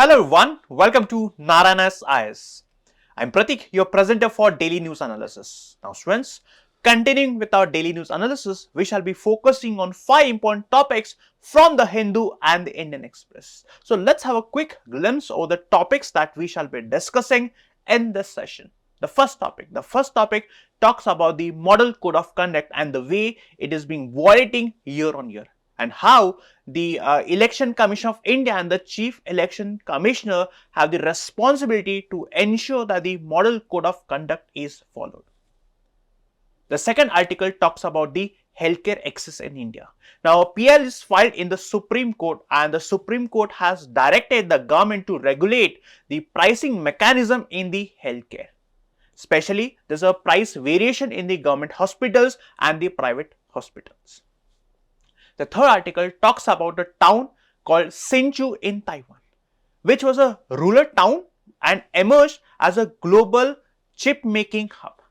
Hello everyone, welcome to Narana's IS. I'm Pratik, your presenter for Daily News Analysis. Now students, continuing with our Daily News Analysis, we shall be focusing on 5 important topics from the Hindu and the Indian Express. So let's have a quick glimpse over the topics that we shall be discussing in this session. The first topic talks about the Model Code of Conduct and the way it is being violating year on year, and how the Election Commission of India and the Chief Election Commissioner have the responsibility to ensure that the Model Code of Conduct is followed. The second article talks about the healthcare access in India. Now, a PL is filed in the Supreme Court, and the Supreme Court has directed the government to regulate the pricing mechanism in the healthcare. Especially, there's a price variation in the government hospitals and the private hospitals. The third article talks about a town called Hsinchu in Taiwan, which was a rural town and emerged as a global chip making hub.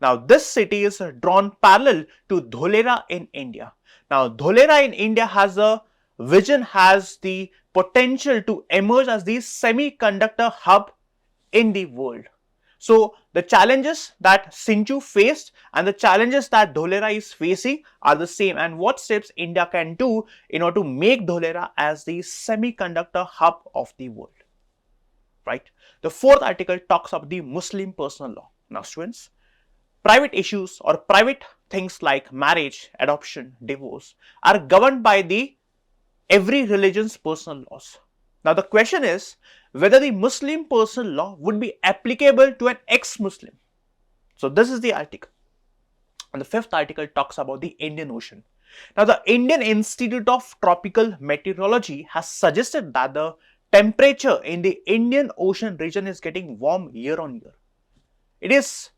Now, this city is drawn parallel to Dholera in India. Now, Dholera in India has a vision, has the potential to emerge as the semiconductor hub in the world. So, the challenges that Hsinchu faced and the challenges that Dholera is facing are the same, and what steps India can do in order to make Dholera as the semiconductor hub of the world, right? The fourth article talks about the Muslim personal law. Now students, private issues or private things like marriage, adoption, divorce are governed by the every religion's personal laws. Now the question is whether the Muslim personal law would be applicable to an ex-Muslim. So this is the article. And the fifth article talks about the Indian Ocean. Now the Indian Institute of Tropical Meteorology has suggested that the temperature in the Indian Ocean region is getting warm year on year. It is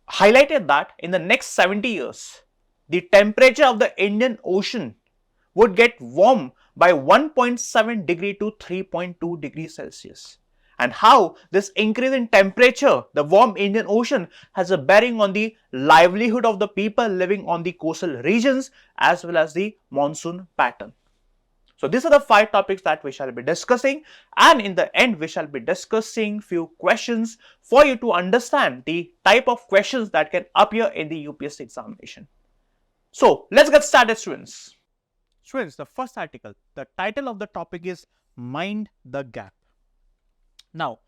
highlighted that in the next 70 years, the temperature of the Indian Ocean would get warm by 1.7 degree to 3.2 degrees Celsius. And how this increase in temperature, the warm Indian Ocean, has a bearing on the livelihood of the people living on the coastal regions as well as the monsoon pattern. So these are the 5 topics that we shall be discussing, and in the end we shall be discussing few questions for you to understand the type of questions that can appear in the UPSC examination. So let's get started students. Students, the first article, the title of the topic is Mind the Gap. Now,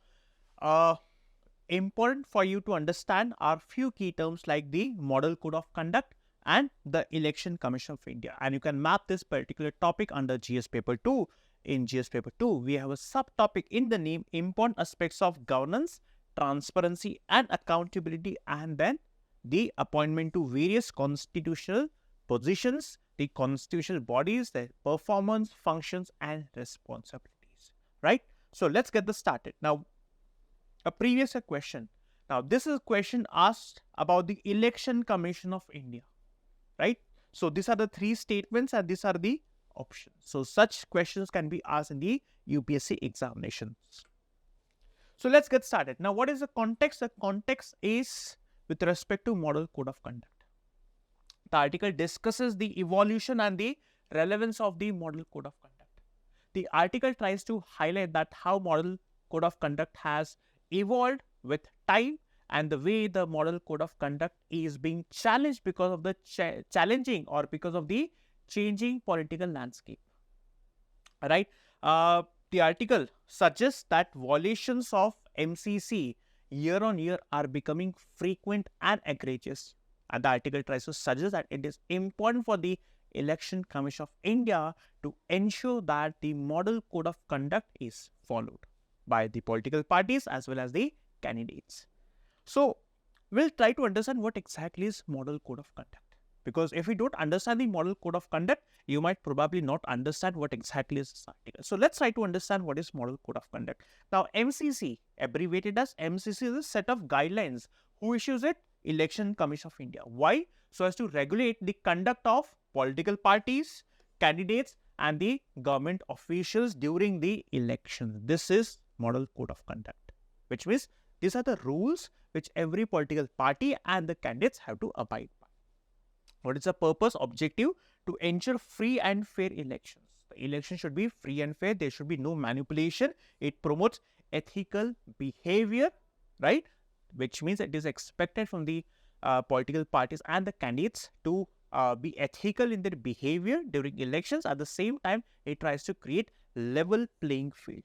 important for you to understand are few key terms like the Model Code of Conduct and the Election Commission of India. And you can map this particular topic under GS Paper 2. In GS Paper 2, we have a subtopic in the name Important Aspects of Governance, Transparency and Accountability, and then the appointment to various constitutional positions, the constitutional bodies, their performance, functions and responsibilities, right? So let's get this started. Now, a previous question. Now, this is a question asked about the Election Commission of India, right? So these are the 3 statements and these are the options. So such questions can be asked in the UPSC examinations. So let's get started. Now, what is the context? The context is with respect to Model Code of Conduct. The article discusses the evolution and the relevance of the Model Code of Conduct. The article tries to highlight that how Model Code of Conduct has evolved with time and the way the Model Code of Conduct is being challenged because of the challenging or because of the changing political landscape. Right? The article suggests that violations of MCC year on year are becoming frequent and egregious. And the article tries to suggest that it is important for the Election Commission of India to ensure that the Model Code of Conduct is followed by the political parties as well as the candidates. So, we'll try to understand what exactly is Model Code of Conduct. Because if we don't understand the Model Code of Conduct, you might probably not understand what exactly is this article. So, let's try to understand what is Model Code of Conduct. Now, MCC, abbreviated as MCC, is a set of guidelines. Who issues it? Election Commission of India. Why? So as to regulate the conduct of political parties, candidates and the government officials during the election. This is Model Code of Conduct, which means these are the rules which every political party and the candidates have to abide by. What is the purpose? Objective: to ensure free and fair elections. The election should be free and fair. There should be no manipulation. It promotes ethical behavior, right? Which means it is expected from the political parties and the candidates to be ethical in their behavior during elections. At the same time, it tries to create level playing field.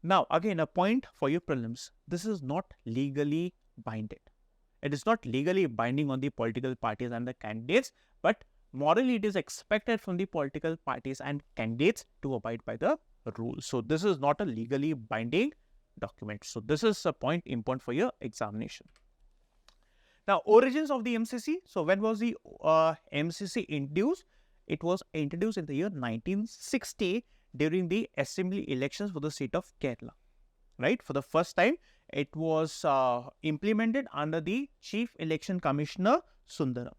Now, again, a point for your prelims. This is not legally binding. It is not legally binding on the political parties and the candidates, but morally it is expected from the political parties and candidates to abide by the rules. So, this is not a legally binding document. So, this is a point important for your examination. Now, origins of the MCC. So, when was the MCC introduced? It was introduced in the year 1960 during the assembly elections for the state of Kerala. Right? For the first time, it was implemented under the Chief Election Commissioner Sundaram.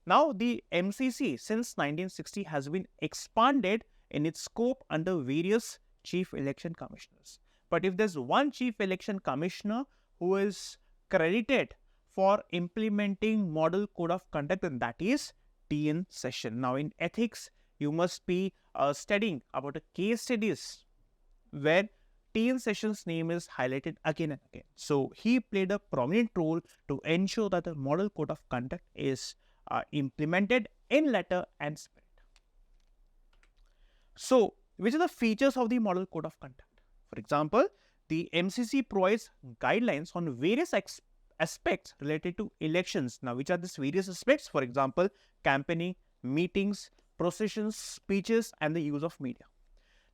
Now, the MCC since 1960 has been expanded in its scope under various Chief Election Commissioners. But if there's one Chief Election Commissioner who is credited for implementing Model Code of Conduct, then that is TN Session. Now, in ethics, you must be studying about a case studies where TN Session's name is highlighted again and again. So, he played a prominent role to ensure that the Model Code of Conduct is implemented in letter and spirit. So, which are the features of the Model Code of Conduct? For example, the MCC provides guidelines on various aspects related to elections. Now, which are these various aspects? For example, campaigning, meetings, processions, speeches, and the use of media.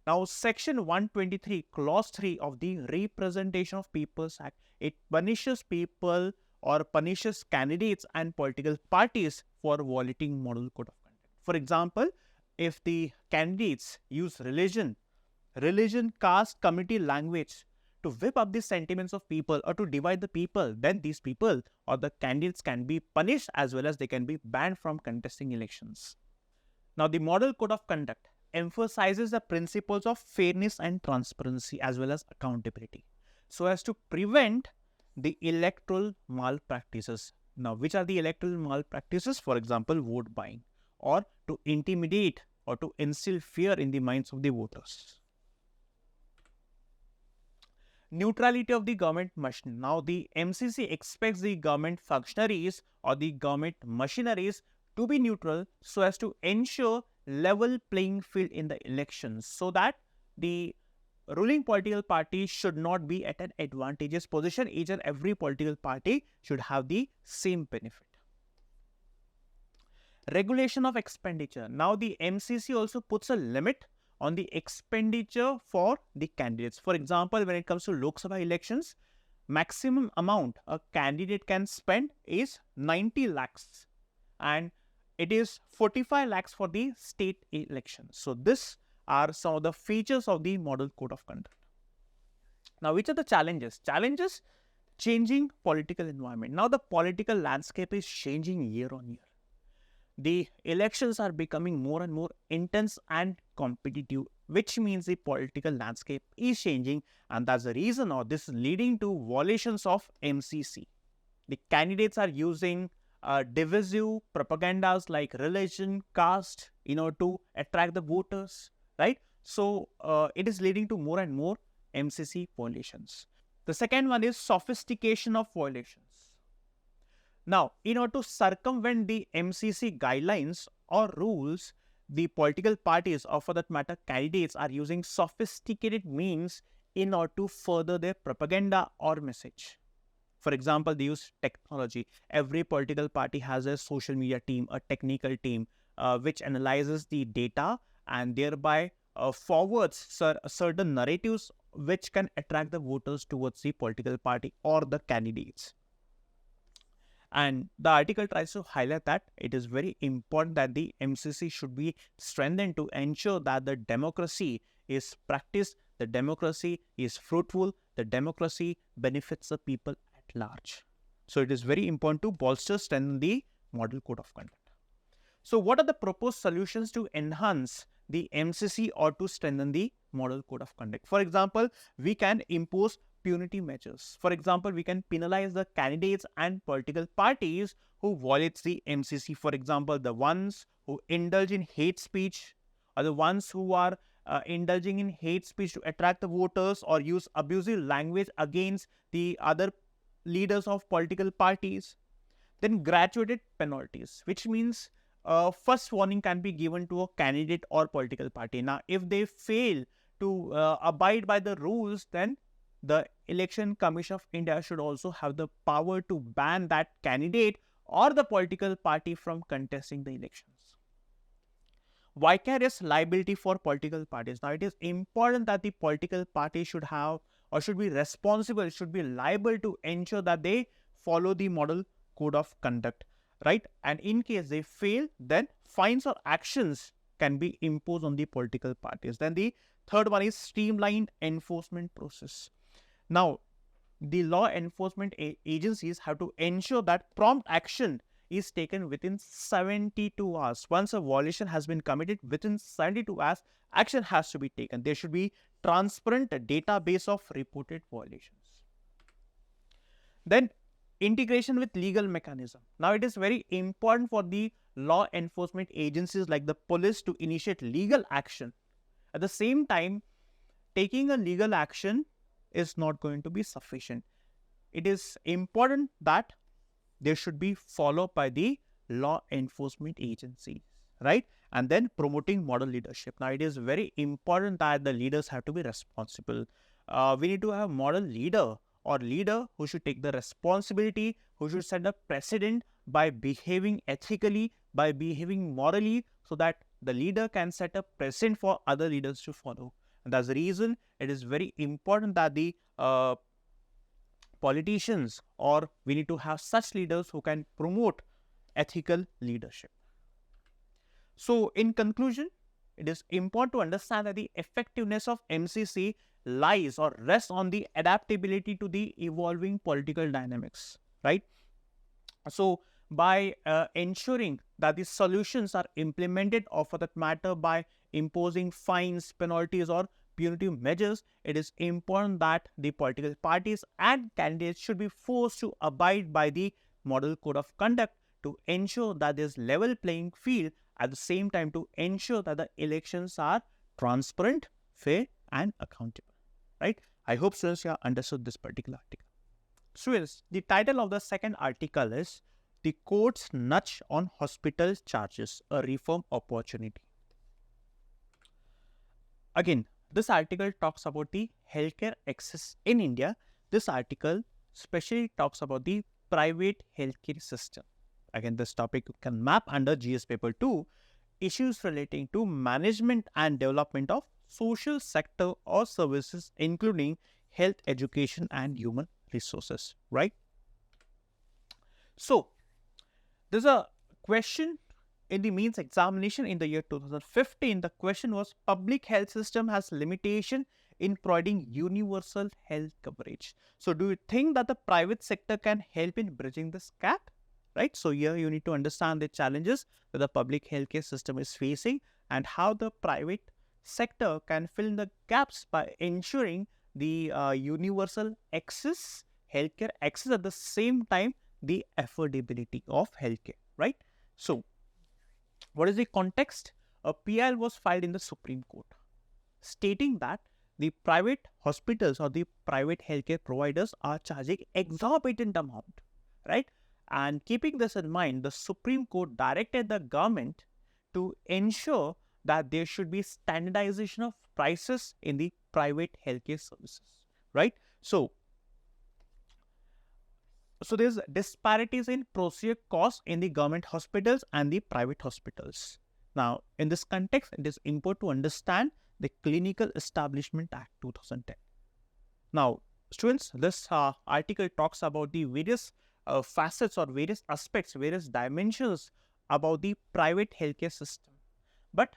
Now, Section 123, Clause 3 of the Representation of People's Act, it punishes people or punishes candidates and political parties for violating Model Code of Conduct. For example, if the candidates use religion, caste, community, language to whip up the sentiments of people or to divide the people, then these people or the candidates can be punished as well as they can be banned from contesting elections. Now, the Model Code of Conduct emphasizes the principles of fairness and transparency as well as accountability so as to prevent the electoral malpractices. Now, which are the electoral malpractices? For example, vote buying, or to intimidate or to instill fear in the minds of the voters. Neutrality of the government machinery. Now, the MCC expects the government functionaries or the government machineries to be neutral so as to ensure level playing field in the elections, so that the ruling political party should not be at an advantageous position. Each and every political party should have the same benefit. Regulation of expenditure. Now, the MCC also puts a limit on the expenditure for the candidates. For example, when it comes to Lok Sabha elections, maximum amount a candidate can spend is 90 lakhs and it is 45 lakhs for the state elections. So, this are some of the features of the Model Code of Conduct. Now, which are the challenges? Challenges: changing political environment. Now, the political landscape is changing year on year. The elections are becoming more and more intense and competitive, which means the political landscape is changing, and that's the reason, or this is leading to violations of MCC. The candidates are using divisive propagandas like religion, caste, to attract the voters, right? So, it is leading to more and more MCC violations. The second one is sophistication of violations. Now, in order to circumvent the MCC guidelines or rules, the political parties, or for that matter candidates, are using sophisticated means in order to further their propaganda or message. For example, they use technology. Every political party has a social media team, a technical team, which analyzes the data and thereby forwards certain narratives which can attract the voters towards the political party or the candidates. And the article tries to highlight that it is very important that the MCC should be strengthened to ensure that the democracy is practiced, the democracy is fruitful, the democracy benefits the people at large. So, it is very important to bolster, strengthen the Model Code of Conduct. So, what are the proposed solutions to enhance the MCC or to strengthen the Model Code of Conduct? For example, we can impose punitive measures. For example, we can penalize the candidates and political parties who violates the MCC. For example, the ones who indulge in hate speech are the ones who are indulging in hate speech to attract the voters or use abusive language against the other leaders of political parties. Then graduated penalties, which means first warning can be given to a candidate or political party. Now, if they fail to abide by the rules, then the Election Commission of India should also have the power to ban that candidate or the political party from contesting the elections. Vicarious liability for political parties. Now, it is important that the political party should have or should be responsible, should be liable to ensure that they follow the model code of conduct, right? And in case they fail, then fines or actions can be imposed on the political parties. Then the third one is streamlined enforcement process. Now, the law enforcement agencies have to ensure that prompt action is taken within 72 hours. Once a violation has been committed, within 72 hours, action has to be taken. There should be transparent database of reported violations. Then integration with legal mechanism. Now, it is very important for the law enforcement agencies like the police to initiate legal action. At the same time, taking a legal action is not going to be sufficient. It is important that there should be followed by the law enforcement agencies, right? And then promoting model leadership. Now, it is very important that the leaders have to be responsible. We need to have model leader or leader who should take the responsibility, who should set a precedent by behaving ethically, by behaving morally, so that the leader can set a precedent for other leaders to follow. And that's the reason it is very important that the politicians, or we need to have such leaders who can promote ethical leadership. So, in conclusion, it is important to understand that the effectiveness of MCC lies or rests on the adaptability to the evolving political dynamics, right? So, by ensuring that the solutions are implemented, or for that matter, by imposing fines, penalties, or punitive measures, it is important that the political parties and candidates should be forced to abide by the model code of conduct to ensure that there is level playing field, at the same time to ensure that the elections are transparent, fair, and accountable, right? I hope students have understood this particular article. Students, the title of the second article is "The Court's Nudge on Hospital Charges, a Reform Opportunity." Again, this article talks about the healthcare access in India. This article especially talks about the private healthcare system. Again, this topic you can map under GS paper 2, issues relating to management and development of social sector or services, including health, education, and human resources, right? So, there's a question in the means examination in the year 2015. The question was, public health system has limitation in providing universal health coverage. So, do you think that the private sector can help in bridging this gap? Right? So, here you need to understand the challenges that the public healthcare system is facing and how the private sector can fill in the gaps by ensuring the universal access, healthcare access, at the same time the affordability of healthcare, right? So, what is the context? A PIL was filed in the Supreme Court stating that the private hospitals or the private healthcare providers are charging exorbitant amount, right? And keeping this in mind, the Supreme Court directed the government to ensure that there should be standardization of prices in the private healthcare services, right? So there's disparities in procedure costs in the government hospitals and the private hospitals. Now, in this context, it is important to understand the Clinical Establishment Act 2010. Now, students, this article talks about the various facets or various aspects, various dimensions about the private healthcare system. But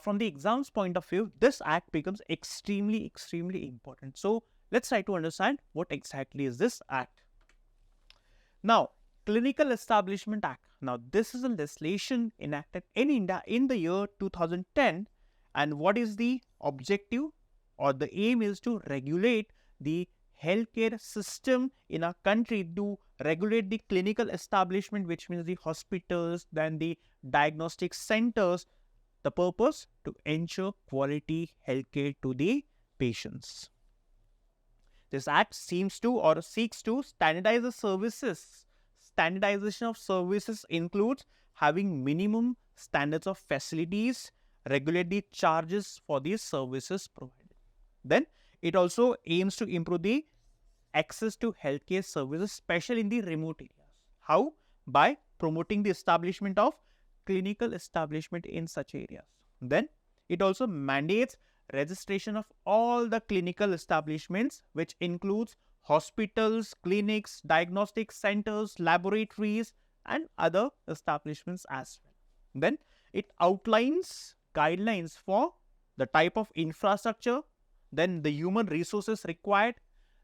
from the exams point of view, this act becomes extremely important. So, let's try to understand what exactly is this act. Now, Clinical Establishment Act. Now, this is a legislation enacted in India in the year 2010, and what is the objective or the aim is to regulate the healthcare system in our country, to regulate the clinical establishment, which means the hospitals, then the diagnostic centers, The purpose to ensure quality healthcare to the patients. This act seems to or seeks to standardize the services. Standardization of services includes having minimum standards of facilities, regulate the charges for these services provided. Then it also aims to improve the access to healthcare services, especially in the remote areas. How? By promoting the establishment of clinical establishment in such areas. Then it also mandates registration of all the clinical establishments, which includes hospitals, clinics, diagnostic centers, laboratories, and other establishments as well. Then it outlines guidelines for the type of infrastructure, then the human resources required,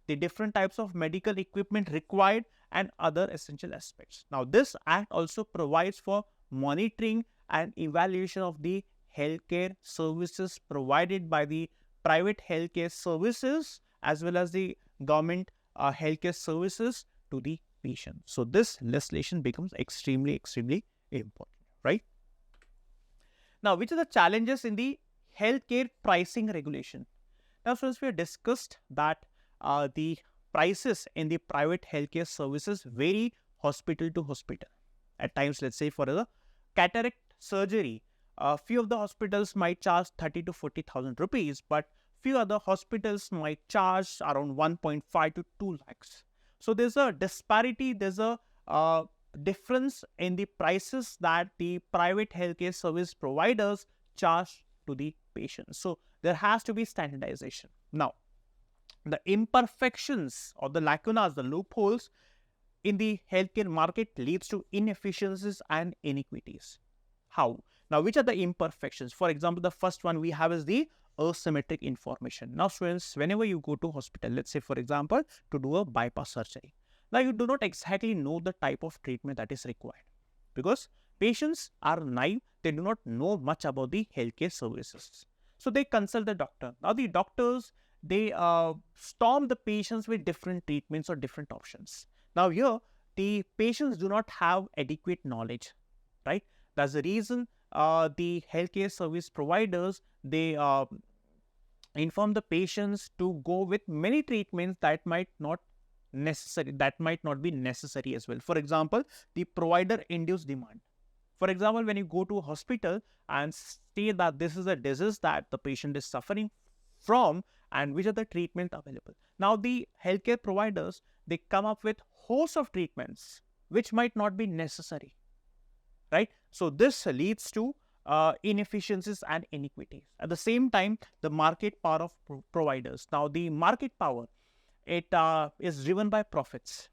the different types of medical equipment required, and other essential aspects. Now, this act also provides for monitoring and evaluation of the healthcare services provided by the private healthcare services as well as the government healthcare services to the patient. So, this legislation becomes extremely important, right? Now, which are the challenges in the healthcare pricing regulation? Now, since we have discussed that the prices in the private healthcare services vary hospital to hospital. At times, let's say for a cataract surgery, a few of the hospitals might charge 30 to 40,000 rupees, but few other hospitals might charge around 1.5 to 2 lakhs. So there's a disparity, there's a difference in the prices that the private healthcare service providers charge to the patients. So there has to be standardization. Now, the imperfections or the lacunas, the loopholes in the healthcare market leads to inefficiencies and inequities. How? Now, which are the imperfections? For example, the first one we have is the asymmetric information. Now, students, whenever you go to hospital, let's say for example, to do a bypass surgery. Now, you do not exactly know the type of treatment that is required because patients are naive. They do not know much about the healthcare services. So, they consult the doctor. Now, the doctors, they storm the patients with different treatments or different options. Now, here, the patients do not have adequate knowledge, right? That's the reason the healthcare service providers, they inform the patients to go with many treatments that might not be necessary as well. For example, the provider induced demand. For example, when you go to a hospital and say that this is a disease that the patient is suffering from and which are the treatments available. Now, the healthcare providers, they come up with host of treatments which might not be necessary, right? So, this leads to inefficiencies and inequities. At the same time, the market power of providers. Now, the market power, it is driven by profits.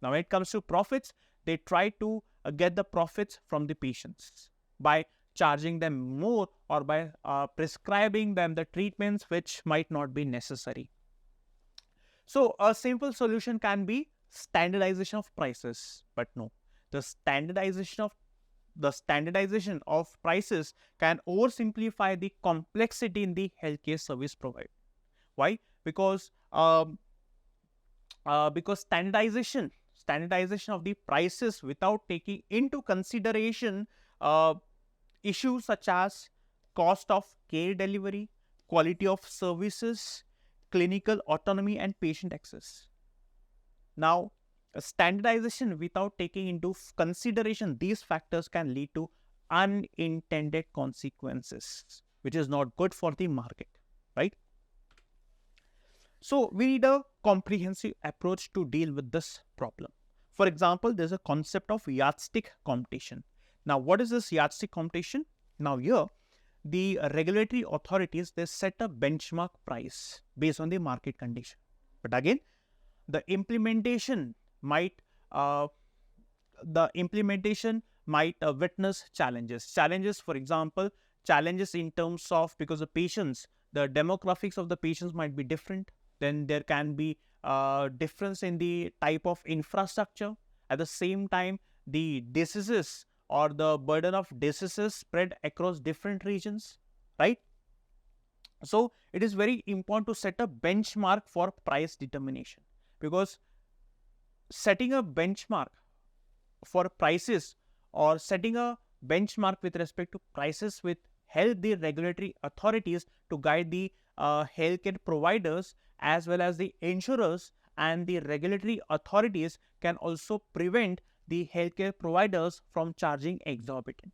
Now, when it comes to profits, they try to get the profits from the patients by charging them more or by prescribing them the treatments which might not be necessary. So, a simple solution can be standardization of prices, but no, the standardization of prices can oversimplify the complexity in the healthcare service provided. Why? Because standardization of the prices without taking into consideration issues such as cost of care delivery, quality of services, clinical autonomy, and patient access. Now, standardization without taking into consideration these factors can lead to unintended consequences, which is not good for the market, right? So, we need a comprehensive approach to deal with this problem. For example, there's a concept of yardstick competition. Now, what is this yardstick competition? Now, here, the regulatory authorities, they set a benchmark price based on the market condition. But again, the implementation might witness challenges. For example, challenges in terms of, because the patients, the demographics of the patients might be different. Then there can be difference in the type of infrastructure. At the same time, the diseases or the burden of diseases spread across different regions, right? So, it is very important to set a benchmark for price determination, because setting a benchmark for prices or setting a benchmark with respect to prices with help the regulatory authorities to guide the healthcare providers as well as the insurers, and the regulatory authorities can also prevent the healthcare providers from charging exorbitant.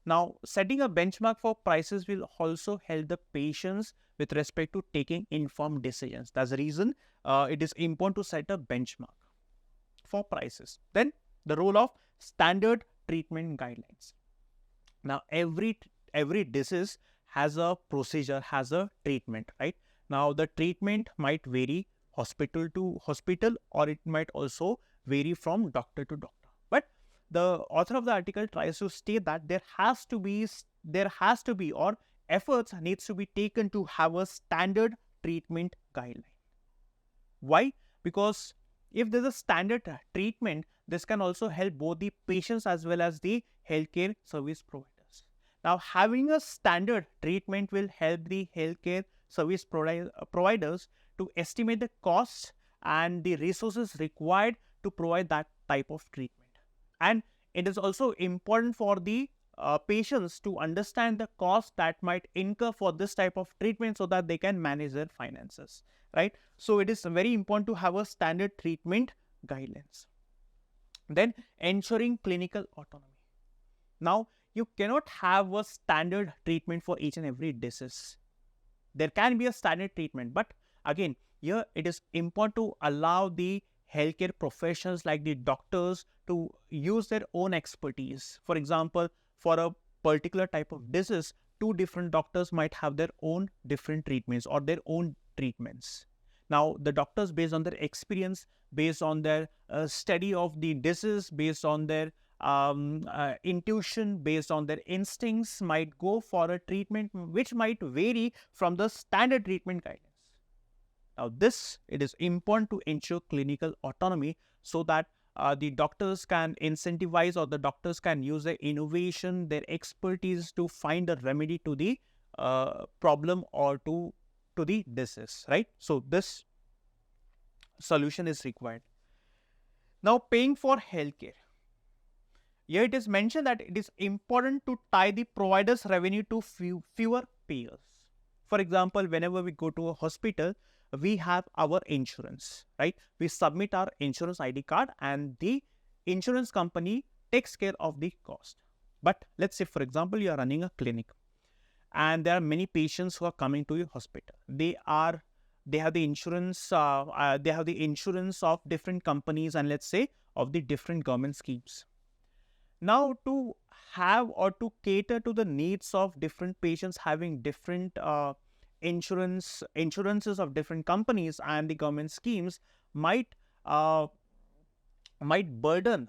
Now, setting a benchmark for prices will also help the patients with respect to taking informed decisions. That's the reason it is important to set a benchmark for prices. Then the role of standard treatment guidelines. Now, every disease has a procedure, has a treatment, right? Now, the treatment might vary hospital to hospital, or it might also vary from doctor to doctor. But the author of the article tries to state that there has to be or efforts needs to be taken to have a standard treatment guideline. Why? Because if there's a standard treatment, this can also help both the patients as well as the healthcare service providers. Now, having a standard treatment will help the healthcare service providers to estimate the costs and the resources required to provide that type of treatment. And it is also important for the patients to understand the cost that might incur for this type of treatment so that they can manage their finances, right? So, it is very important to have a standard treatment guidelines. Then, ensuring clinical autonomy. Now, you cannot have a standard treatment for each and every disease. There can be a standard treatment, but again, here it is important to allow the healthcare professionals like the doctors to use their own expertise. For example, for a particular type of disease, two different doctors might have their own different treatments or their own treatments. Now, the doctors, based on their experience, based on their study of the disease, based on their intuition, based on their instincts, might go for a treatment which might vary from the standard treatment guidelines. Now, it is important to ensure clinical autonomy so that the doctors can incentivize, or the doctors can use their innovation, their expertise to find a remedy to the problem or to the disease, right? So, this solution is required. Now, paying for healthcare. Here it is mentioned that it is important to tie the provider's revenue to fewer payers. For example, whenever we go to a hospital, we have our insurance, right? We submit our insurance ID card and the insurance company takes care of the cost. But let's say, for example, you are running a clinic and there are many patients who are coming to your hospital. They have the insurance of different companies, and let's say of the different government schemes. Now, to have or to cater to the needs of different patients having different insurances of different companies and the government schemes might burden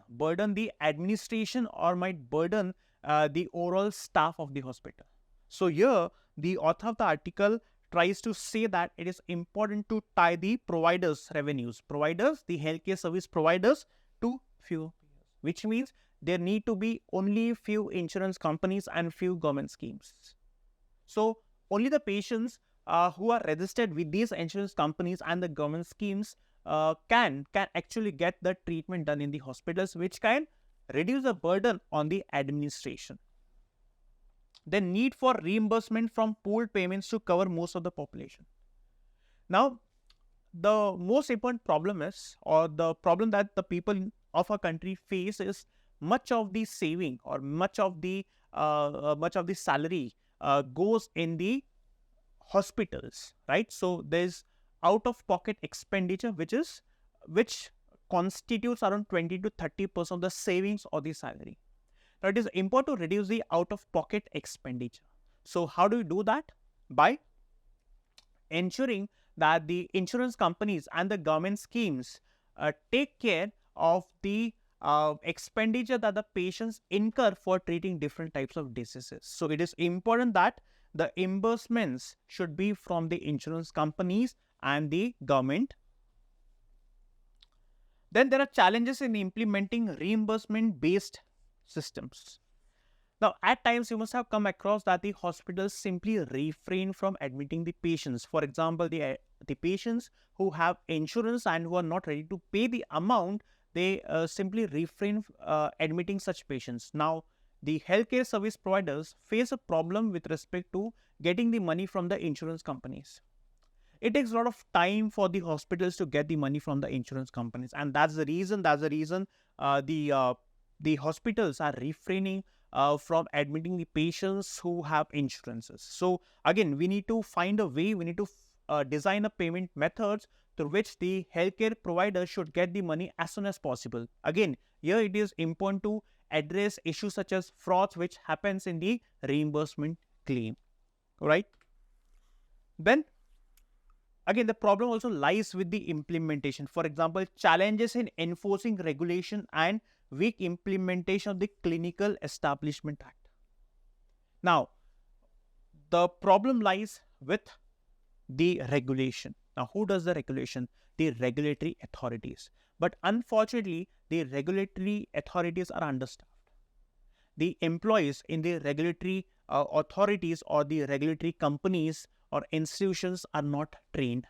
the administration, or might burden the overall staff of the hospital. So, here the author of the article tries to say that it is important to tie the providers' revenues, the healthcare service providers, to few, which means there need to be only few insurance companies and few government schemes. So, only the patients who are registered with these insurance companies and the government schemes can actually get the treatment done in the hospitals, which can reduce the burden on the administration. The need for reimbursement from pooled payments to cover most of the population. Now, the most important problem is, or the problem that the people of our country face, is much of the saving or much of the salary goes in the hospitals, right? So, there is out-of-pocket expenditure which constitutes around 20 to 30% of the savings or the salary. Now, it is important to reduce the out-of-pocket expenditure. So, how do we do that? By ensuring that the insurance companies and the government schemes take care of the expenditure that the patients incur for treating different types of diseases. So, it is important that the reimbursements should be from the insurance companies and the government. Then there are challenges in implementing reimbursement-based systems. Now, at times you must have come across that the hospitals simply refrain from admitting the patients. For example, the patients who have insurance and who are not ready to pay the amount, they simply refrain admitting such patients. Now, the healthcare service providers face a problem with respect to getting the money from the insurance companies. It takes a lot of time for the hospitals to get the money from the insurance companies, and that's the reason the hospitals are refraining from admitting the patients who have insurances. So again, we need to find a way, we need to design a payment methods through which the healthcare provider should get the money as soon as possible. Again, here it is important to address issues such as frauds which happens in the reimbursement claim, right? Then again, the problem also lies with the implementation. For example, challenges in enforcing regulation and weak implementation of the Clinical Establishment Act. Now, the problem lies with the regulation. Now, who does the regulation? The regulatory authorities. But unfortunately, the regulatory authorities are understaffed. The employees in the regulatory authorities or the regulatory companies or institutions are not trained.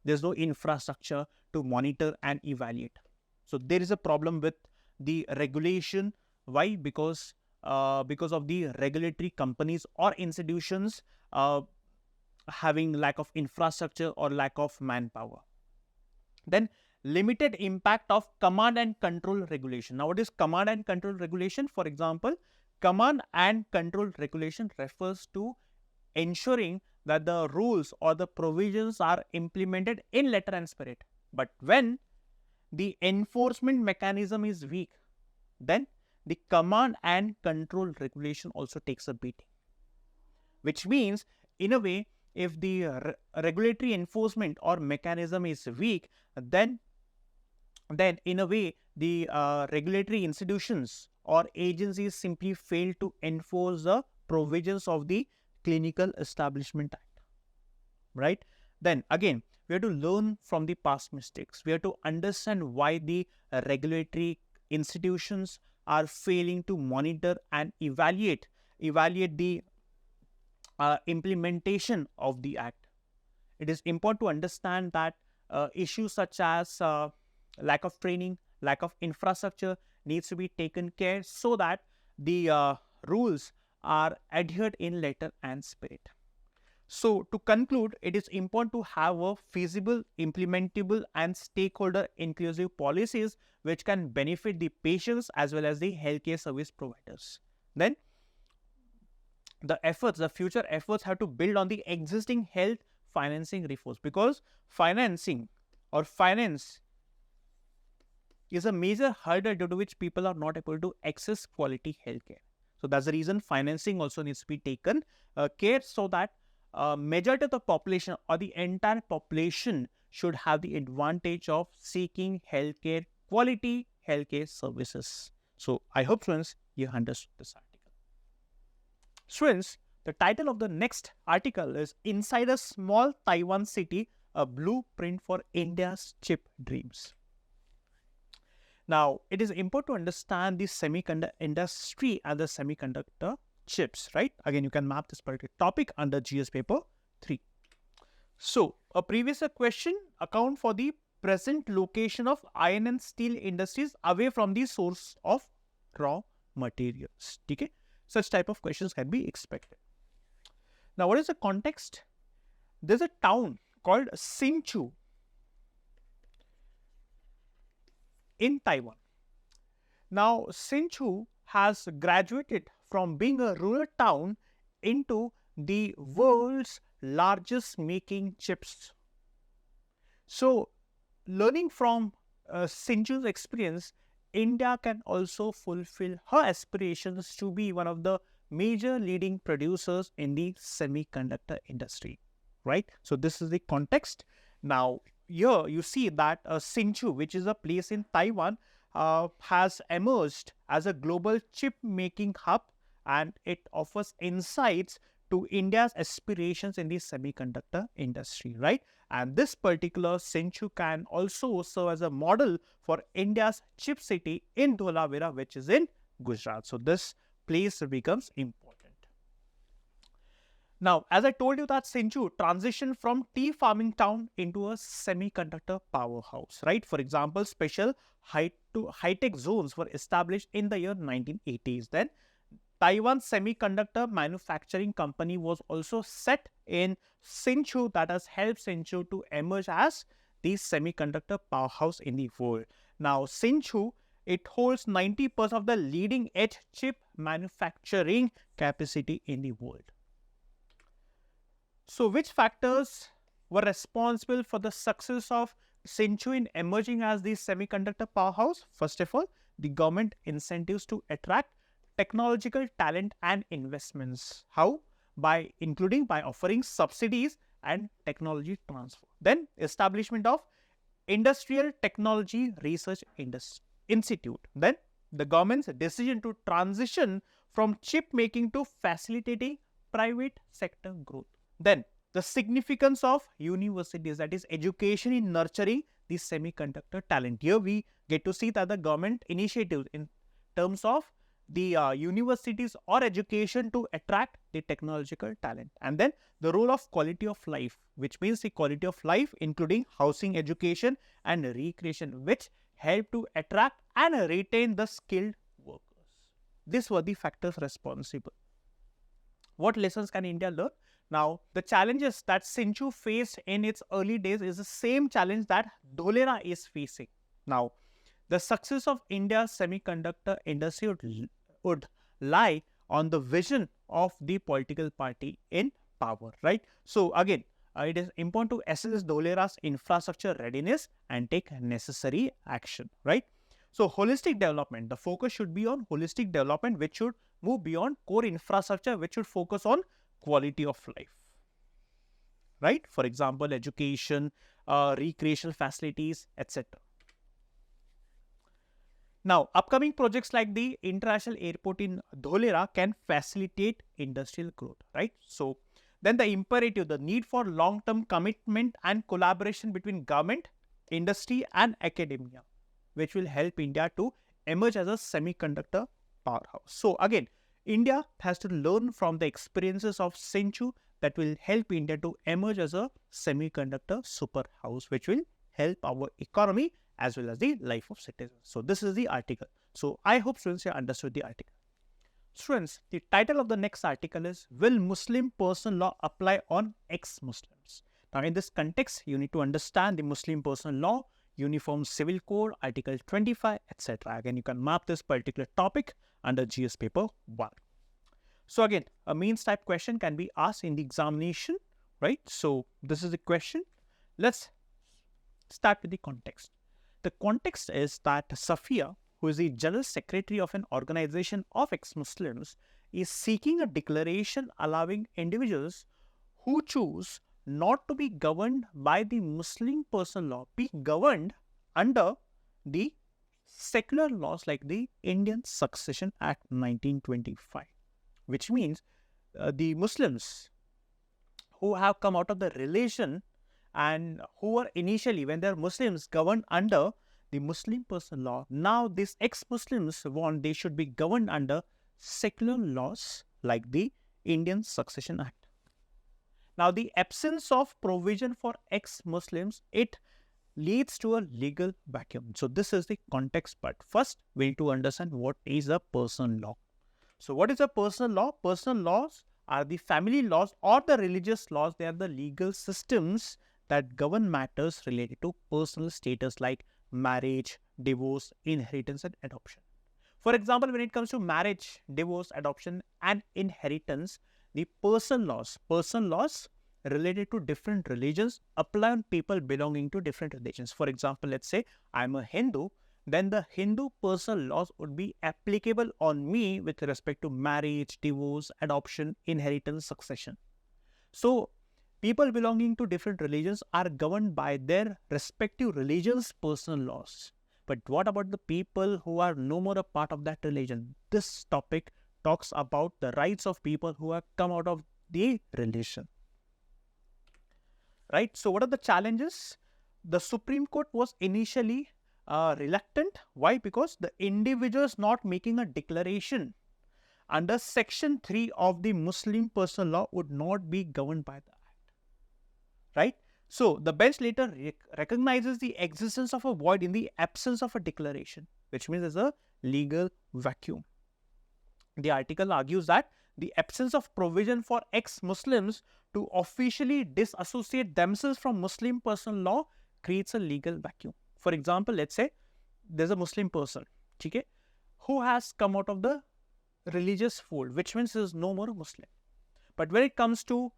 There's no infrastructure to monitor and evaluate. So there is a problem with the regulation. Why? Because of the regulatory companies or institutions having lack of infrastructure or lack of manpower. Then limited impact of command and control regulation. Now, what is command and control regulation? For example, command and control regulation refers to ensuring that the rules or the provisions are implemented in letter and spirit. But when the enforcement mechanism is weak, then the command and control regulation also takes a beating. Which means, in a way, if the regulatory enforcement or mechanism is weak, then in a way the regulatory institutions or agencies simply fail to enforce the provisions of the Clinical Establishment Act, right? Then again, we have to learn from the past mistakes. We have to understand why the regulatory institutions are failing to monitor and evaluate the implementation of the act. It is important to understand that issues such as lack of training, lack of infrastructure needs to be taken care so that the rules are adhered in letter and spirit. So to conclude, it is important to have a feasible, implementable and stakeholder inclusive policies which can benefit the patients as well as the healthcare service providers. Then the future efforts have to build on the existing health financing reforms, because finance is a major hurdle due to which people are not able to access quality healthcare. So that's the reason financing also needs to be taken care so that majority of the population or the entire population should have the advantage of seeking healthcare, quality healthcare services. So I hope students you understood this article. Students, the title of the next article is Inside a Small Taiwan City, a Blueprint for India's Chip Dreams. Now, it is important to understand the semiconductor industry and the semiconductor chips, right? Again, you can map this particular topic under GS paper 3. So, a previous question, account for the present location of iron and steel industries away from the source of raw materials. Okay? Such type of questions can be expected. Now, what is the context? There's a town called Hsinchu in Taiwan. Now, Hsinchu has graduated from being a rural town into the world's largest making chips. So, learning from Hsinchu's experience, India can also fulfill her aspirations to be one of the major leading producers in the semiconductor industry, right? So, this is the context. Now, here you see that Hsinchu, which is a place in Taiwan, has emerged as a global chip making hub, and it offers insights to India's aspirations in the semiconductor industry, right? And this particular Hsinchu can also serve as a model for India's chip city in Dholavira, which is in Gujarat. So this place becomes important. Now, as I told you that Hsinchu transitioned from tea farming town into a semiconductor powerhouse, right? For example, special high-tech zones were established in the year 1980s. Then Taiwan Semiconductor Manufacturing Company was also set in Hsinchu, that has helped Hsinchu to emerge as the semiconductor powerhouse in the world. Now, Hsinchu, it holds 90% of the leading edge chip manufacturing capacity in the world. So, which factors were responsible for the success of Hsinchu in emerging as the semiconductor powerhouse? First of all, the government incentives to attract technological talent and investments. How? By offering subsidies and technology transfer. Then establishment of Industrial Technology Research Institute. Then the government's decision to transition from chip making to facilitating private sector growth. Then the significance of universities, that is education in nurturing the semiconductor talent. Here we get to see that the government initiatives in terms of the universities or education to attract the technological talent. And then the role of quality of life, which means the quality of life including housing, education and recreation, which help to attract and retain the skilled workers. These were the factors responsible. What lessons can India learn? Now, the challenges that Hsinchu faced in its early days is the same challenge that Dholera is facing. Now, the success of India's semiconductor industry would lie on the vision of the political party in power, right? So, again, it is important to assess Dholera's infrastructure readiness and take necessary action, right? So, holistic development, the focus should be on holistic development, which should move beyond core infrastructure, which should focus on quality of life, right? For example, education, recreational facilities, etc. Now, upcoming projects like the International Airport in Dholera can facilitate industrial growth, right? So, then the imperative, the need for long-term commitment and collaboration between government, industry and academia, which will help India to emerge as a semiconductor powerhouse. So, again, India has to learn from the experiences of Hsinchu that will help India to emerge as a semiconductor superhouse, which will help our economy as well as the life of citizens. So, this is the article. So, I hope students have understood the article. Students, the title of the next article is, Will Muslim Personal Law Apply on Ex-Muslims? Now, in this context, you need to understand the Muslim Personal Law, Uniform Civil Code, Article 25, etc. Again, you can map this particular topic under GS paper 1. So, again, a means type question can be asked in the examination, right? So, this is the question. Let's start with the context. The context is that Safia, who is the General Secretary of an organization of ex-Muslims, is seeking a declaration allowing individuals who choose not to be governed by the Muslim personal law be governed under the secular laws like the Indian Succession Act 1925, which means the Muslims who have come out of the religion and who were initially, when they are Muslims, governed under the Muslim personal law, now these ex-Muslims want they should be governed under secular laws like the Indian Succession Act. Now, the absence of provision for ex-Muslims, it leads to a legal vacuum. So, this is the context, but first we need to understand what is a personal law. So, what is a personal law? Personal laws are the family laws or the religious laws. They are the legal systems that govern matters related to personal status like marriage, divorce, inheritance and adoption. For example, when it comes to marriage, divorce, adoption and inheritance, the personal laws related to different religions apply on people belonging to different religions. For example, let's say I am a Hindu, then the Hindu personal laws would be applicable on me with respect to marriage, divorce, adoption, inheritance, succession. So, people belonging to different religions are governed by their respective religions' personal laws. But what about the people who are no more a part of that religion? This topic talks about the rights of people who have come out of the religion. Right? So, what are the challenges? The Supreme Court was initially reluctant. Why? Because the individuals not making a declaration under Section 3 of the Muslim Personal Law would not be governed by the Act. Right? So, the bench later recognizes the existence of a void in the absence of a declaration, which means there's a legal vacuum. The article argues that the absence of provision for ex-Muslims to officially disassociate themselves from Muslim personal law creates a legal vacuum. For example, let's say there's a Muslim person, okay, who has come out of the religious fold, which means he is no more a Muslim. But when it comes to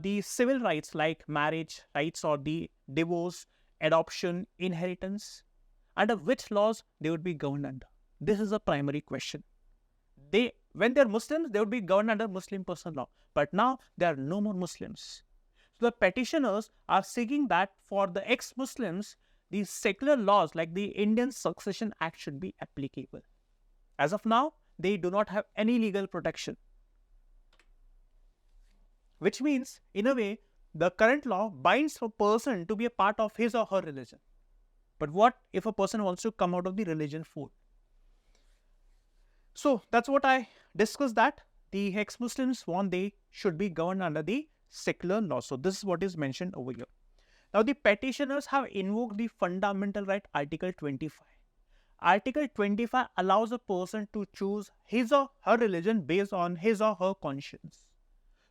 the civil rights like marriage rights or the divorce, adoption, inheritance, under which laws they would be governed under? This is a primary question. When they're Muslims, they would be governed under Muslim personal law. But now there are no more Muslims. So the petitioners are seeking that for the ex-Muslims, these secular laws like the Indian Succession Act should be applicable. As of now, they do not have any legal protection. Which means, in a way, the current law binds a person to be a part of his or her religion. But what if a person wants to come out of the religion fold? So that's what I discussed, that the ex-Muslims want they should be governed under the secular law. So this is what is mentioned over here. Now the petitioners have invoked the fundamental right Article 25. Article 25 allows a person to choose his or her religion based on his or her conscience.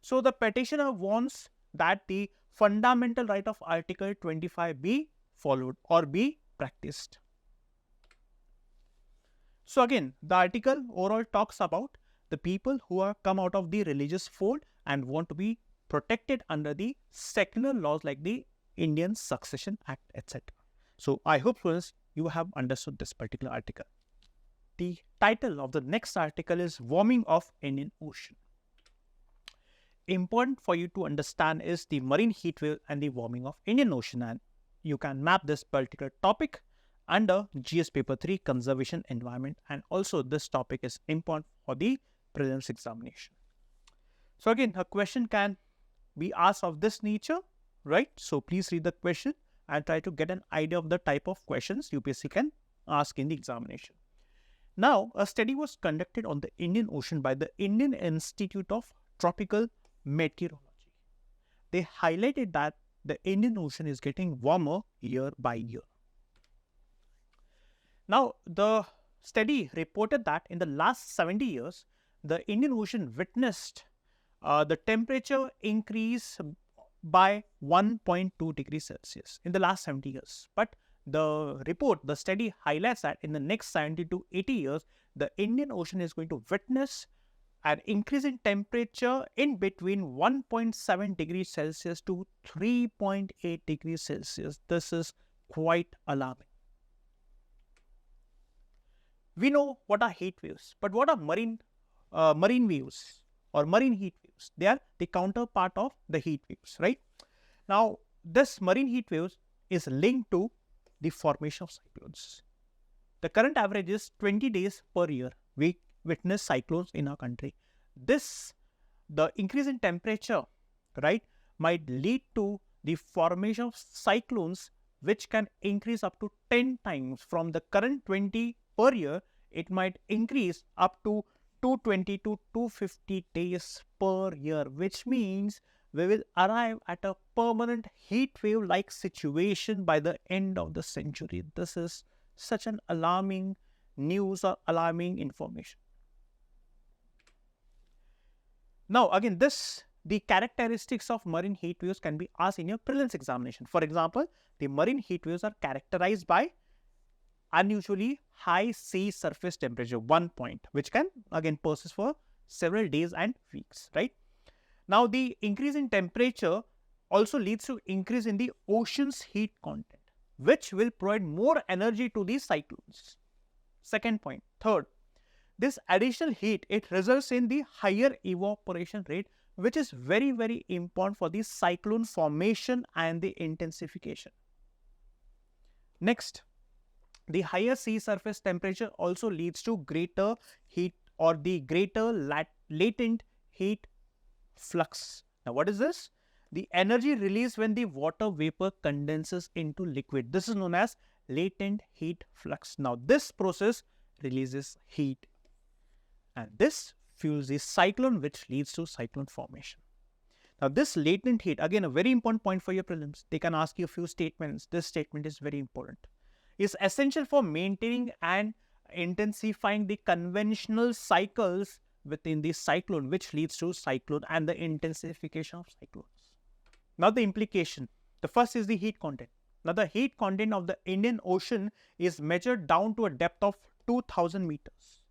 So the petitioner wants that the fundamental right of Article 25 be followed or be practiced. So again, the article overall talks about the people who are come out of the religious fold and want to be protected under the secular laws like the Indian Succession Act, etc. So I hope students you have understood this particular article. The title of the next article is Warming of Indian Ocean. Important for you to understand is the marine heat wave and the warming of Indian Ocean, and you can map this particular topic under GS paper 3 conservation environment, and also this topic is important for the prelims examination. So again, a question can be asked of this nature, right? So please read the question and try to get an idea of the type of questions UPSC can ask in the examination. Now, a study was conducted on the Indian Ocean by the Indian Institute of Tropical Meteorology. They highlighted that the Indian Ocean is getting warmer year by year. Now, the study reported that in the last 70 years, the Indian Ocean witnessed the temperature increase by 1.2 degrees Celsius in the last 70 years. But the study highlights that in the next 70 to 80 years, the Indian Ocean is going to witness an increase in temperature in between 1.7 degrees Celsius to 3.8 degrees Celsius. This is quite alarming. We know what are heat waves, but what are marine waves or marine heat waves? They are the counterpart of the heat waves, right? Now, this marine heat waves is linked to the formation of cyclones. The current average is 20 days per year. We witness cyclones in our country. The increase in temperature, right, might lead to the formation of cyclones, which can increase up to 10 times from the current 20 per year. It might increase up to 220 to 250 days per year, which means we will arrive at a permanent heat wave like situation by the end of the century. This is such an alarming news or alarming information. Now, again, the characteristics of marine heat waves can be asked in your prelims examination. For example, the marine heat waves are characterized by unusually high sea surface temperature, 1 point, which can again persist for several days and weeks, right? Now, the increase in temperature also leads to increase in the ocean's heat content, which will provide more energy to these cyclones. Second point. Third, this additional heat, it results in the higher evaporation rate, which is very, very important for the cyclone formation and the intensification. Next, the higher sea surface temperature also leads to greater heat or the greater latent heat flux. Now, what is this? The energy released when the water vapor condenses into liquid. This is known as latent heat flux. Now, this process releases heat, and this fuels the cyclone, which leads to cyclone formation. Now, this latent heat, again, a very important point for your prelims. They can ask you a few statements. This statement is very important. Is essential for maintaining and intensifying the conventional cycles within the cyclone, which leads to cyclone and the intensification of cyclones. Now the implication. The first is the heat content. Now the heat content of the Indian Ocean is measured down to a depth of 2000 meters.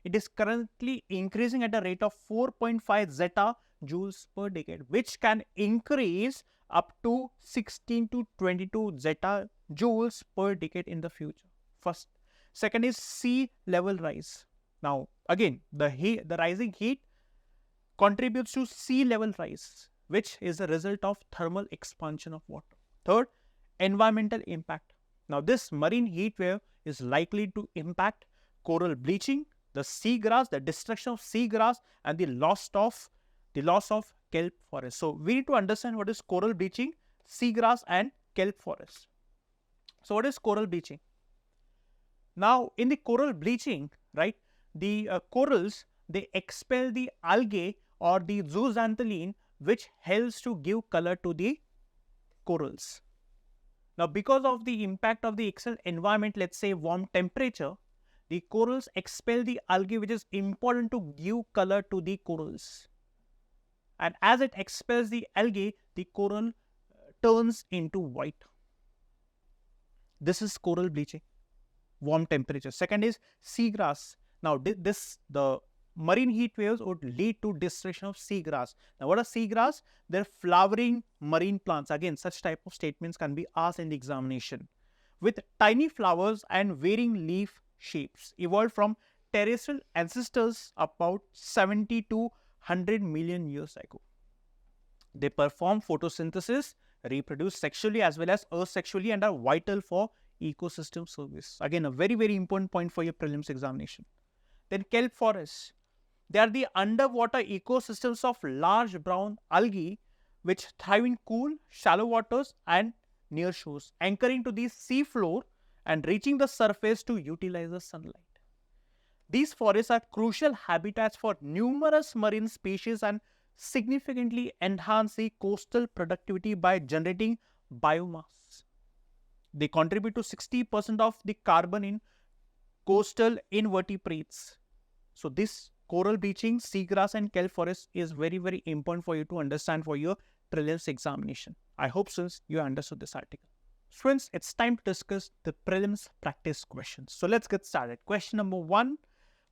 It is currently increasing at a rate of 4.5 zeta joules per decade, which can increase up to 16 to 22 zeta joules per decade in the future. First. Second is sea level rise. Now again, the rising heat contributes to sea level rise, which is a result of thermal expansion of water. Third, environmental impact. Now this marine heat wave is likely to impact coral bleaching, the seagrass, the destruction of seagrass, and the loss of kelp forest. So we need to understand what is coral bleaching, seagrass, and kelp forest. So what is coral bleaching? Now in the coral bleaching, right, the corals, they expel the algae or the zooxanthellae, which helps to give color to the corals. Now because of the impact of the external environment, let's say warm temperature, the corals expel the algae, which is important to give color to the corals. And as it expels the algae, the coral turns into white. This is coral bleaching, warm temperature. Second is seagrass. Now the marine heat waves would lead to destruction of seagrass. Now what are seagrass? They're flowering marine plants. Again, such type of statements can be asked in the examination. With tiny flowers and varying leaf shapes, evolved from terrestrial ancestors about 70 to 100 million years ago. They perform photosynthesis, reproduce sexually as well as asexually, and are vital for ecosystem service. Again, a very, very important point for your prelims examination. Then kelp forests. They are the underwater ecosystems of large brown algae which thrive in cool, shallow waters and near shores, anchoring to the sea floor and reaching the surface to utilize the sunlight. These forests are crucial habitats for numerous marine species and significantly enhance the coastal productivity by generating biomass. They contribute to 60% of the carbon in coastal invertebrates. So this coral bleaching, seagrass and kelp forest is very, very important for you to understand for your prelims examination. I hope since you understood this article. Friends, it's time to discuss the prelims practice questions. So let's get started. Question number 1.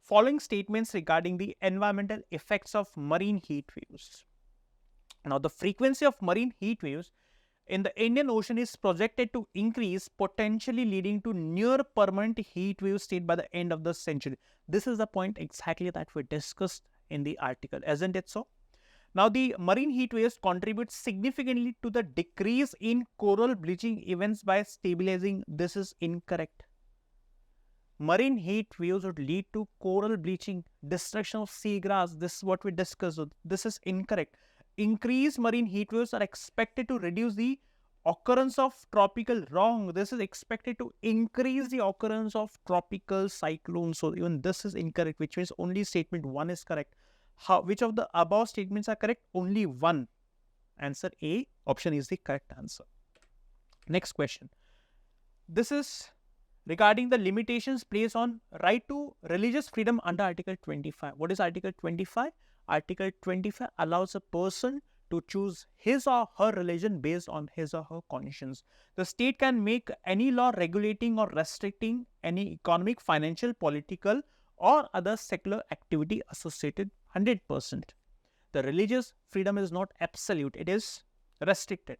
Following statements regarding the environmental effects of marine heat waves. Now the frequency of marine heat waves in the Indian Ocean is projected to increase, potentially leading to near permanent heat wave state by the end of the century. This is the point exactly that we discussed in the article, isn't it so? Now the marine heat waves contribute significantly to the decrease in coral bleaching events by stabilizing. This is incorrect. Marine heat waves would lead to coral bleaching, destruction of seagrass. This is what we discussed. This is incorrect. Increased marine heat waves are expected to reduce the occurrence of tropical. Wrong. This is expected to increase the occurrence of tropical cyclones. So even this is incorrect, which means only statement 1 is correct. Which of the above statements are correct? Only one. Answer A, option is the correct answer. Next question. This is regarding the limitations placed on right to religious freedom under Article 25. What is Article 25? Article 25 allows a person to choose his or her religion based on his or her conscience. The state can make any law regulating or restricting any economic, financial, political or other secular activity associated 100%. The religious freedom is not absolute, it is restricted.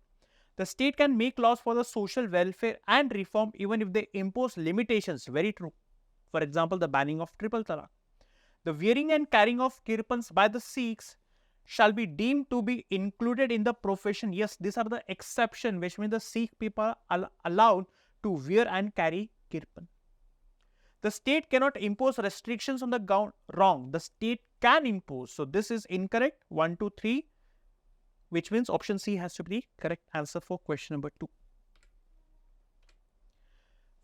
The state can make laws for the social welfare and reform even if they impose limitations. Very true. For example, the banning of triple talaq. The wearing and carrying of kirpans by the Sikhs shall be deemed to be included in the profession. Yes, these are the exception, which means the Sikh people are allowed to wear and carry kirpan. The state cannot impose restrictions on the ground. Wrong. The state can impose. So this is incorrect. 1, 2, 3. Which means option C has to be the correct answer for question number 2.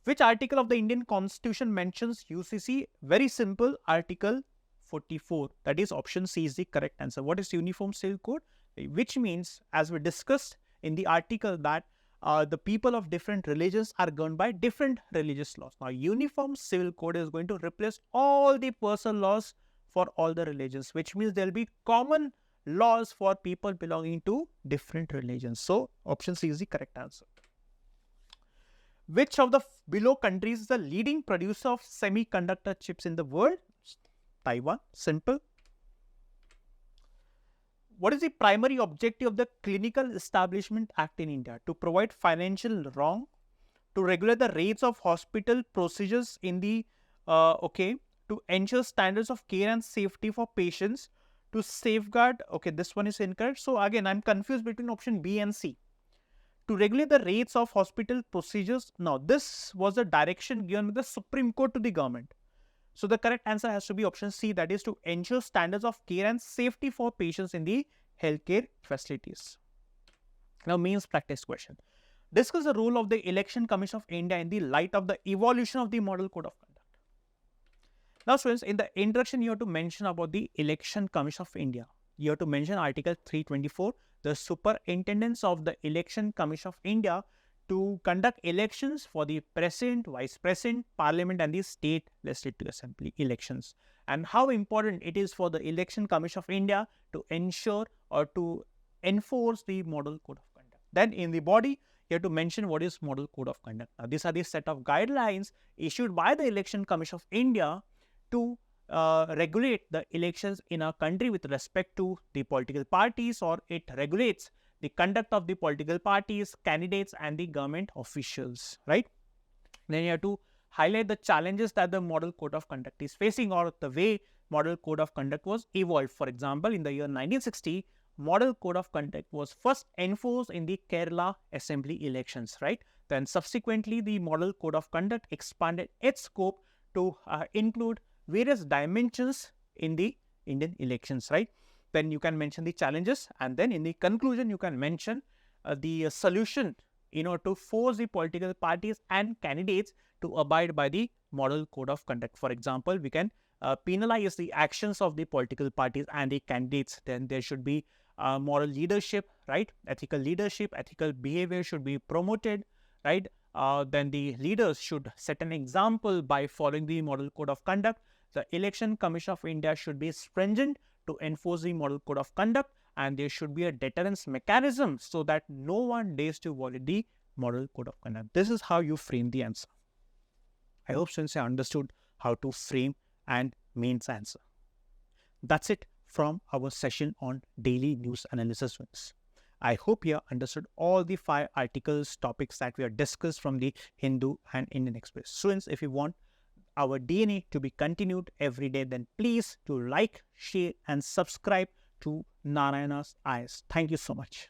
Which article of the Indian Constitution mentions UCC? Very simple, Article 44. That is option C is the correct answer. What is Uniform Civil Code? Which means, as we discussed in the article, that the people of different religions are governed by different religious laws. Now, Uniform Civil Code is going to replace all the personal laws for all the religions, which means there will be common laws for people belonging to different religions. So, option C is the correct answer. Which of the below countries is the leading producer of semiconductor chips in the world? Taiwan. Simple. What is the primary objective of the Clinical Establishment Act in India? To provide financial wrong, to regulate the rates of hospital procedures in the to ensure standards of care and safety for patients, to safeguard, this one is incorrect. So again, I'm confused between option B and C. To regulate the rates of hospital procedures. Now, this was a direction given by the Supreme Court to the government. So the correct answer has to be option C, that is to ensure standards of care and safety for patients in the healthcare facilities. Now, mains practice question. Discuss the role of the Election Commission of India in the light of the evolution of the Model Code of Conduct. Now, students, in the introduction, you have to mention about the Election Commission of India. You have to mention Article 324, the superintendence of the Election Commission of India to conduct elections for the President, Vice President, Parliament and the State Legislative Assembly elections, and how important it is for the Election Commission of India to ensure or to enforce the Model Code of Conduct. Then in the body, you have to mention what is Model Code of Conduct. Now, these are the set of guidelines issued by the Election Commission of India to regulate the elections in our country with respect to the political parties, or it regulates the conduct of the political parties, candidates and the government officials, right? Then you have to highlight the challenges that the Model Code of Conduct is facing, or the way Model Code of Conduct was evolved. For example, in the year 1960, Model Code of Conduct was first enforced in the Kerala Assembly elections, right? Then subsequently, the Model Code of Conduct expanded its scope to include various dimensions in the Indian elections, right? Then you can mention the challenges, and then in the conclusion, you can mention the solution, to force the political parties and candidates to abide by the Model Code of Conduct. For example, we can penalize the actions of the political parties and the candidates. Then there should be moral leadership, right? Ethical leadership, ethical behavior should be promoted, right? Then the leaders should set an example by following the Model Code of Conduct. The Election Commission of India should be stringent to enforce the Model Code of Conduct, and there should be a deterrence mechanism so that no one dares to violate the Model Code of Conduct. This is how you frame the answer. I hope students have understood how to frame and mains answer. That's it from our session on daily news analysis. I hope you have understood all the 5 articles, topics that we have discussed from the Hindu and Indian Express. Students, if you want our DNA to be continued every day, then please do like, share and subscribe to Narayana's Eyes. Thank you so much.